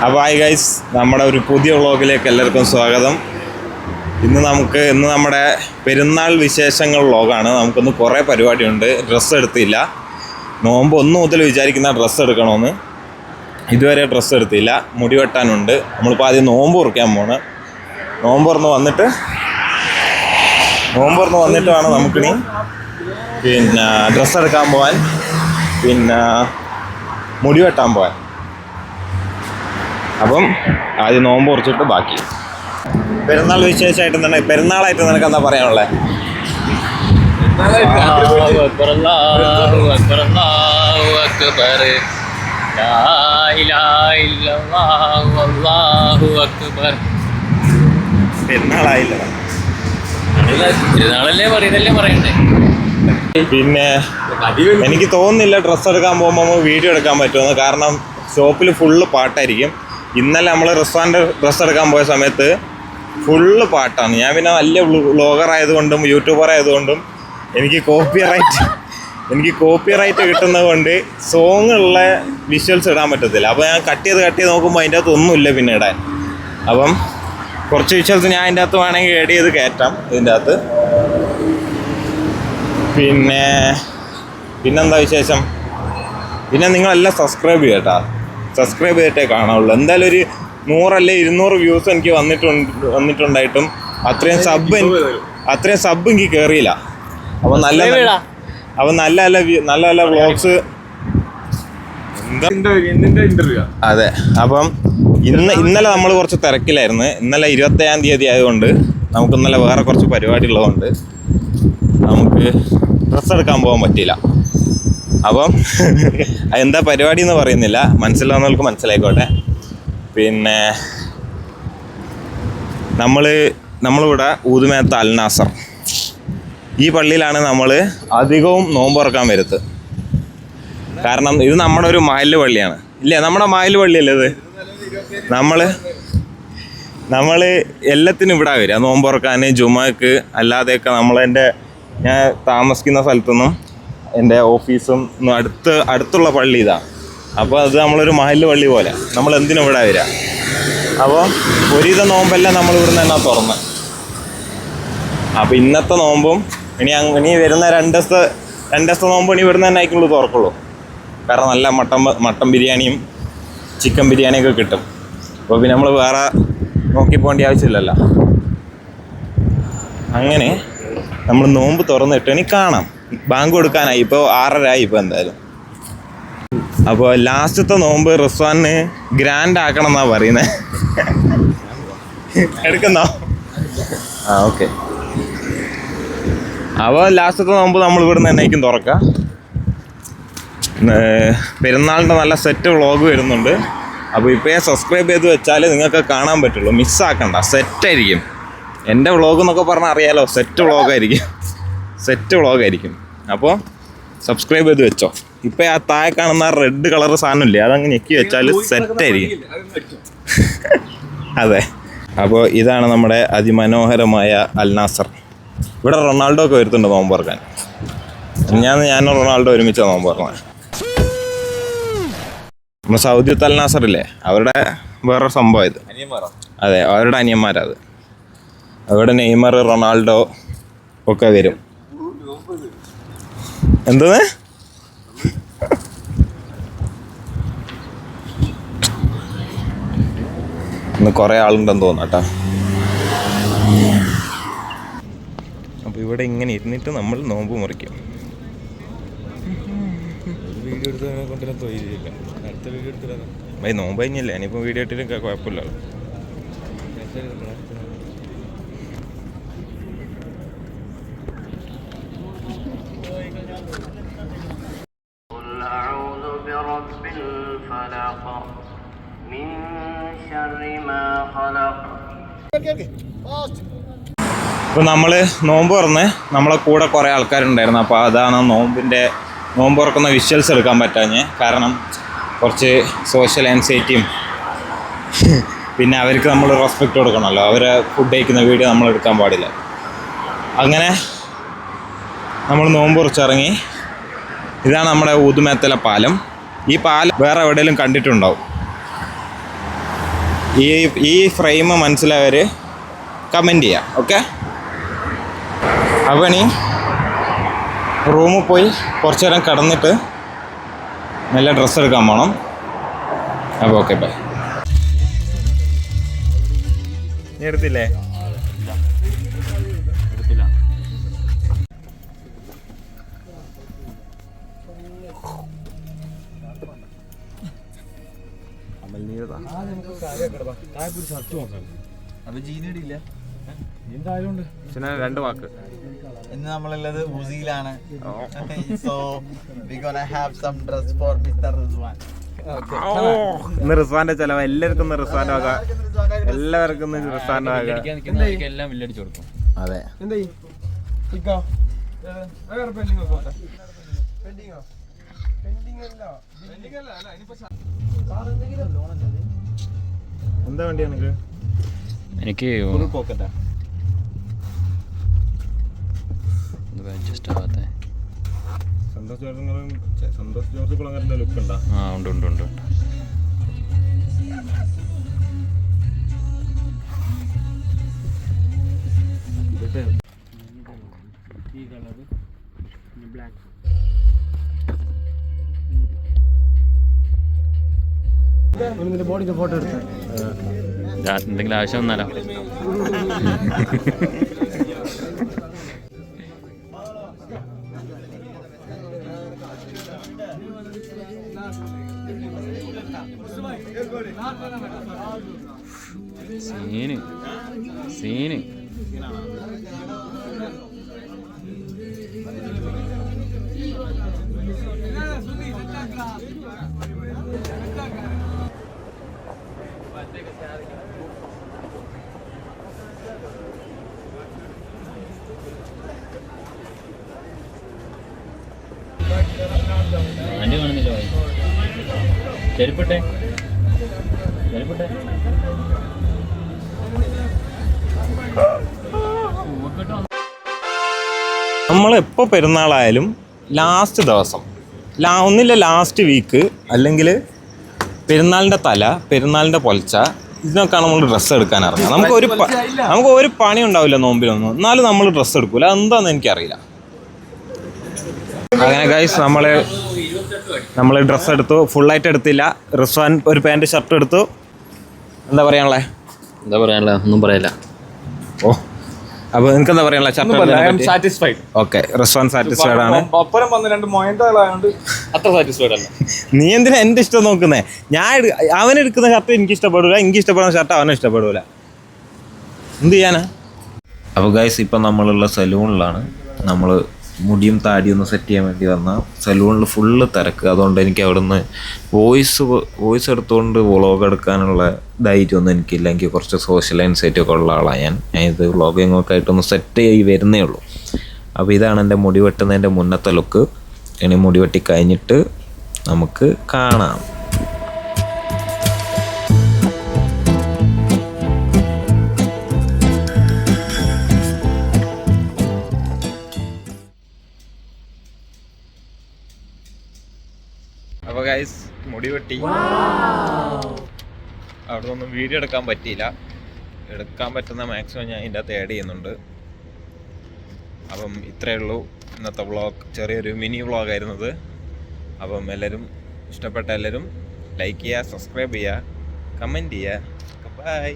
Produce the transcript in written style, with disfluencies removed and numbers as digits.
അപ്പോൾ hi guys, നമ്മുടെ ഒരു പുതിയ വ്ളോഗിലേക്ക് എല്ലാവർക്കും സ്വാഗതം. ഇന്ന് നമ്മുടെ പെരുന്നാൾ വിശേഷങ്ങൾ വ്ളോഗാണ്. നമുക്കൊന്ന് കുറേ പരിപാടിയുണ്ട്. ഡ്രസ്സ് എടുത്തില്ല. നോമ്പ് 1 മുതൽ വിചാരിക്കുന്ന ഡ്രസ്സ് എടുക്കണമെന്ന്. ഇതുവരെ ഡ്രസ്സ് എടുത്തില്ല. മുടി വെട്ടാനുണ്ട്. നമ്മളിപ്പോൾ ആദ്യം നോമ്പ് തുറക്കാൻ പോണ്. നോമ്പ് തുറന്ന് വന്നിട്ട് വേണം നമുക്കിനി പിന്നെ ഡ്രസ്സ് എടുക്കാൻ പോകാൻ, പിന്നെ മുടി വെട്ടാൻ പോകാൻ. അപ്പം ആദ്യം നോമ്പ് കുറച്ചിട്ട് ബാക്കി. പെരുന്നാൾ വിശേഷമായിട്ട് തന്നെ, പെരുന്നാളായിട്ട് നിനക്ക് എന്താ പറയാനുള്ളത്? പെരുന്നാളായില്ല, പിന്നെ എനിക്ക് തോന്നുന്നില്ല ഡ്രസ്സ് എടുക്കാൻ പോകുമ്പോൾ വീഡിയോ എടുക്കാൻ പറ്റുമെന്ന്. കാരണം ഷോപ്പിൽ ഫുള്ള് പാട്ടായിരിക്കും. ഇന്നലെ നമ്മൾ റെസ്റ്റോറൻറ്റ് ഡ്രസ്സ് എടുക്കാൻ പോയ സമയത്ത് ഫുള്ള് പാട്ടാണ്. ഞാൻ പിന്നെ വലിയ വ്ളോഗർ ആയതുകൊണ്ടും യൂട്യൂബർ ആയതുകൊണ്ടും എനിക്ക് കോപ്പി റൈറ്റ് കിട്ടുന്നത് കൊണ്ട് സോങ്ങുള്ള വിഷ്വൽസ് ഇടാൻ പറ്റത്തില്ല. അപ്പോൾ ഞാൻ കട്ട് ചെയ്ത് നോക്കുമ്പോൾ അതിൻ്റെ അകത്ത് ഒന്നുമില്ല പിന്നെ ഇടാൻ. അപ്പം കുറച്ച് വിഷ്വൽസ് ഞാൻ അതിൻ്റെ അകത്ത് വേണമെങ്കിൽ ആഡ് ചെയ്ത് കയറ്റാം ഇതിൻ്റെ അകത്ത്. പിന്നെന്താ വിശേഷം? പിന്നെ നിങ്ങളെല്ലാം സബ്സ്ക്രൈബ് ചെയ്യട്ടാ. സബ്സ്ക്രൈബ് ചെയ്തിട്ടേ കാണാവുള്ളൂ. എന്തായാലും ഒരു 100 അല്ലെ 200 വ്യൂസ് എനിക്ക് വന്നിട്ടുണ്ടായിട്ടും അത്രയും സബ് എനിക്ക് കയറിയില്ല. അപ്പം നല്ല വ്ളോഗ്സ്. അതെ, അപ്പം ഇന്നലെ നമ്മൾ കുറച്ച് തിരക്കിലായിരുന്നു. ഇന്നലെ 21-ാം തീയതി ആയതുകൊണ്ട് നമുക്ക് ഇന്നലെ വേറെ കുറച്ച് പരിപാടി ഉള്ളതുകൊണ്ട് നമുക്ക് ഡ്രസ്സ് എടുക്കാൻ പോകാൻ പറ്റിയില്ല. അപ്പം എന്താ പരിപാടി എന്ന് പറയുന്നില്ല, മനസ്സിലാവുന്നവർക്ക് മനസ്സിലായിക്കോട്ടെ. പിന്നെ നമ്മളിവിടെ ഊതുമേത്ത അൽനാസർ ഈ പള്ളിയിലാണ് നമ്മൾ അധികവും നോമ്പ് തുറക്കാൻ വരുന്നത്. കാരണം ഇത് നമ്മുടെ ഒരു മഹല്ല് പള്ളിയാണ്. ഇല്ലേ, നമ്മുടെ മഹല്ല് പള്ളിയല്ലേ ഇത്? നമ്മൾ എല്ലാത്തിനും ഇവിടെ വരിക നോമ്പ് തുറക്കാൻ, ജുമക്ക്, അല്ലാതെയൊക്കെ ഞാൻ താമസിക്കുന്ന സ്ഥലത്തുനിന്നും എൻ്റെ ഓഫീസും അടുത്തുള്ള പള്ളി ഇതാണ്. അപ്പോൾ അത് നമ്മളൊരു മഹല്ല് പള്ളി പോലെ നമ്മൾ എന്തിനും ഇവിടെ വരിക. അപ്പോൾ ഒരുവിധ നോമ്പെല്ലാം നമ്മൾ ഇവിടുന്ന് തന്നെ തുറന്ന്. അപ്പോൾ ഇന്നത്തെ നോമ്പും ഇനി വരുന്ന 2 ദിവസത്തെ നോമ്പ് ഇവിടുന്ന് തന്നെ ആയിക്കുള്ളൂ തുറക്കുള്ളൂ. കാരണം നല്ല മട്ടൻ ബിരിയാണിയും ചിക്കൻ ബിരിയാണിയൊക്കെ കിട്ടും. അപ്പോൾ പിന്നെ നമ്മൾ വേറെ നോക്കി പോകേണ്ട ആവശ്യമില്ലല്ലോ. അങ്ങനെ നമ്മൾ നോമ്പ് തുറന്നിട്ട് ഇനി കാണാം. ബാങ്ക് കൊടുക്കാനായി, ഇപ്പോൾ 6:30 ആയി ഇപ്പോൾ എന്തായാലും. അപ്പോൾ ലാസ്റ്റത്തെ നോമ്പ് റിസ്വാന് ഗ്രാൻഡ് ആക്കണം എന്നാണ് പറയുന്നത്. എടുക്കുന്നോ? ഓക്കെ. അപ്പോൾ ലാസ്റ്റത്തെ നോമ്പ് നമ്മൾ ഇവിടുന്ന് തന്നെയായിരിക്കും തുറക്കാം. പെരുന്നാളിൻ്റെ നല്ല സെറ്റ് വ്ളോഗ് വരുന്നുണ്ട്. അപ്പോൾ ഇപ്പോഴേ സബ്സ്ക്രൈബ് ചെയ്ത് വെച്ചാൽ നിങ്ങൾക്ക് കാണാൻ പറ്റുള്ളൂ. മിസ്സാക്കണ്ട, സെറ്റായിരിക്കും. എൻ്റെ വ്ളോഗ് എന്നൊക്കെ പറഞ്ഞാൽ അറിയാലോ, സെറ്റ് വ്ളോഗായിരിക്കും. അപ്പോൾ സബ്സ്ക്രൈബ് ചെയ്ത് വെച്ചോ. ഇപ്പം ആ താഴെ കാണുന്ന റെഡ് കളർ സാധനമില്ലേ, അതങ്ങ് ഞെക്കി വെച്ചാൽ സെറ്റായിരിക്കും. അതെ. അപ്പോൾ ഇതാണ് നമ്മുടെ അതിമനോഹരമായ അൽനാസർ. ഇവിടെ റൊണാൾഡോ ഒക്കെ വരുന്നുണ്ട് നോമ്പ് തുറക്കാൻ. ഞാനും റൊണാൾഡോ ഒരുമിച്ച് നോമ്പ് തുറക്കാൻ. നമ്മൾ സൗദിയത്ത് അൽനാസർ ഇല്ലേ, അവരുടെ വേറൊരു സംഭവം ഇത്. അതെ, അവരുടെ അനിയന്മാരത്. അവിടെ നെയ്മർ, റൊണാൾഡോ ഒക്കെ വരും. എന്താണ്? ഇന്ന് കുറേ ആളുണ്ടെന്ന് തോന്നാട്ടാ. അപ്പോൾ ഇവിടെ ഇങ്ങനെ ഇരുന്നിട്ട് നമ്മൾ നോമ്പ് മുറിക്കും. ഭയ നോമ്പ് കഴിഞ്ഞല്ലേ, ഇനിയിപ്പോൾ വീഡിയോ ഇട്ടിട്ട് കുഴപ്പമില്ലല്ലോ. ഇപ്പോൾ നമ്മൾ നോമ്പ് തുറന്ന് നമ്മളെ കൂടെ കുറേ ആൾക്കാരുണ്ടായിരുന്നു. അപ്പോൾ അതാണ് നോമ്പ് തുറക്കുന്ന വിഷ്വൽസ് എടുക്കാൻ പറ്റാഞ്ഞ്. കാരണം കുറച്ച് സോഷ്യൽ ആൻസൈറ്റിയും പിന്നെ അവർക്ക് നമ്മൾ റെസ്പെക്റ്റ് കൊടുക്കണമല്ലോ. അവരെ ഫുഡ് കഴിക്കുന്ന വീഡിയോ നമ്മൾ എടുക്കാൻ പാടില്ല. അങ്ങനെ നമ്മൾ നോമ്പ് തുറച്ചിറങ്ങി. ഇതാണ് നമ്മുടെ ഊതുമേത്തല പാലം. ഈ പാലം വേറെ എവിടെയെങ്കിലും കണ്ടിട്ടുണ്ടാവും. ഈ ഫ്രെയിം മനസ്സിലായവർ കമൻറ്റ് ചെയ്യാം. ഓക്കെ, അപ്പോൾ ഇനി റൂമിൽ പോയി കുറച്ച് നേരം കിടന്നിട്ട് നല്ല ഡ്രസ്സ് എടുക്കാൻ പോകണം. അപ്പോൾ ഓക്കെ, ബൈ. നീ എടുത്തില്ലേ? രണ്ട് വാക്ക്. ഇന്ന് നമ്മളുള്ളത് ഉസിയിലാണ്. So we gonna have some dress for mister Rizwan. ഇന്ന് റിസ്വാന്റെ ചെലവ്. എല്ലാവർക്കും റിസ്വാന്റെ വക. എല്ലാവർക്കും റിസ്വാന്റെ വക. എല്ലാം വില്ലടിച്ചു കൊടുക്കും. അതെ. എന്താ വേണ്ടിയാണ് എനിക്ക് സന്തോഷ് ജോർജ് കുളങ്ങരന്റെ ലുക്ക് ഉണ്ടോ? ആ, ഉണ്ട് ഉണ്ട് ഉണ്ട് ഉണ്ട്. എന്തെങ്കിലും ആവശ്യം വന്നാലോ? സീന് ആൻറ്റി കാണുന്നില്ല. ചെരുപ്പട്ടെ നമ്മളെപ്പോൾ പെരുന്നാളായാലും ലാസ്റ്റ് ദിവസം, ഒന്നില്ല ലാസ്റ്റ് വീക്ക്, അല്ലെങ്കിൽ പെരുന്നാളിൻ്റെ തല, പെരുന്നാളിൻ്റെ പൊലച്ച, ഇതിനൊക്കെയാണ് നമ്മൾ ഡ്രസ്സ് എടുക്കാൻ ഇറങ്ങുക. നമുക്ക് ഒരു പണി ഉണ്ടാവില്ല നോമ്പിലൊന്നും, എന്നാലും നമ്മൾ ഡ്രസ്സ് എടുക്കില്ല. അതെന്താണെന്ന് എനിക്കറിയില്ല. അങ്ങനെ ഗൈസ് നമ്മൾ ഡ്രസ്സ് എടുത്തു. ഫുള്ളായിട്ട് എടുത്തില്ല. റിസ്വാൻ ഒരു പാൻറ് ഷർട്ട് എടുത്തു. എന്താ പറയാനുള്ളത്? ഒന്നും പറയില്ല. ഓ, അപ്പോൾ നിങ്ങൾക്ക് എന്താ പറയാനുള്ള? സാറ്റിസ്ഫൈഡ്. ഓക്കെ, റിസ്വാൻ സാറ്റിസ്ഫൈഡ് ആണ്. അത്ര സാറ്റിസ്ഫൈഡ് അല്ല. നീ എന്തിനാ എൻ്റെ ഇഷ്ടം നോക്കുന്നേ? അവനെടുക്കുന്ന ഷർട്ട് എനിക്ക് ഇഷ്ടപ്പെടില്ല, എനിക്ക് ഇഷ്ടപ്പെടുന്ന ഷർട്ട് അവനെ ഇഷ്ടപ്പെടില്ല. എന്ത് ചെയ്യാനാ? അപ്പോൾ ഗൈസ് ഇപ്പം നമ്മളുള്ള സലൂണിലാണ്. നമ്മൾ മുടിയും താടിയും ഒന്ന് സെറ്റ് ചെയ്യാൻ വേണ്ടി വന്ന സലൂണിൽ ഫുള്ള് തിരക്ക്. അതുകൊണ്ട് എനിക്ക് അവിടെ നിന്ന് വോയിസ് എടുത്തുകൊണ്ട് വ്ളോഗ് എടുക്കാനുള്ള ധൈര്യമൊന്നും എനിക്കില്ല. എനിക്ക് കുറച്ച് സോഷ്യൽ ആൻസൈറ്റി ഒക്കെ ഉള്ള ആളാണ് ഞാൻ. ഇത് വ്ളോഗിങ്ങൊക്കെ ആയിട്ടൊന്ന് സെറ്റ് ചെയ്ത് വരുന്നേ ഉള്ളൂ. അപ്പോൾ ഇതാണ് എൻ്റെ മുടി വെട്ടുന്നതിൻ്റെ മുന്നത്തെ ലുക്ക്. ഇനി മുടി വെട്ടി കഴിഞ്ഞിട്ട് നമുക്ക് കാണാം. അപ്പോൾ ഗൈസ് മുടി വെട്ടി. അവിടെ നിന്നൊന്നും വീഡിയോ എടുക്കാൻ പറ്റിയില്ല. എടുക്കാൻ പറ്റുന്ന മാക്സിമം ഞാൻ ഇതിൻ്റെ അകത്ത് ആഡ് ചെയ്യുന്നുണ്ട്. അപ്പം ഇത്രയേ ഉള്ളൂ ഇന്നത്തെ വ്ളോഗ്. ചെറിയൊരു മിനി വ്ളോഗായിരുന്നത്. അപ്പം എല്ലാവരും ഇഷ്ടപ്പെട്ട എല്ലാവരും ലൈക്ക് ചെയ്യുക, സബ്സ്ക്രൈബ് ചെയ്യുക, കമൻറ്റ് ചെയ്യുക. ബൈ.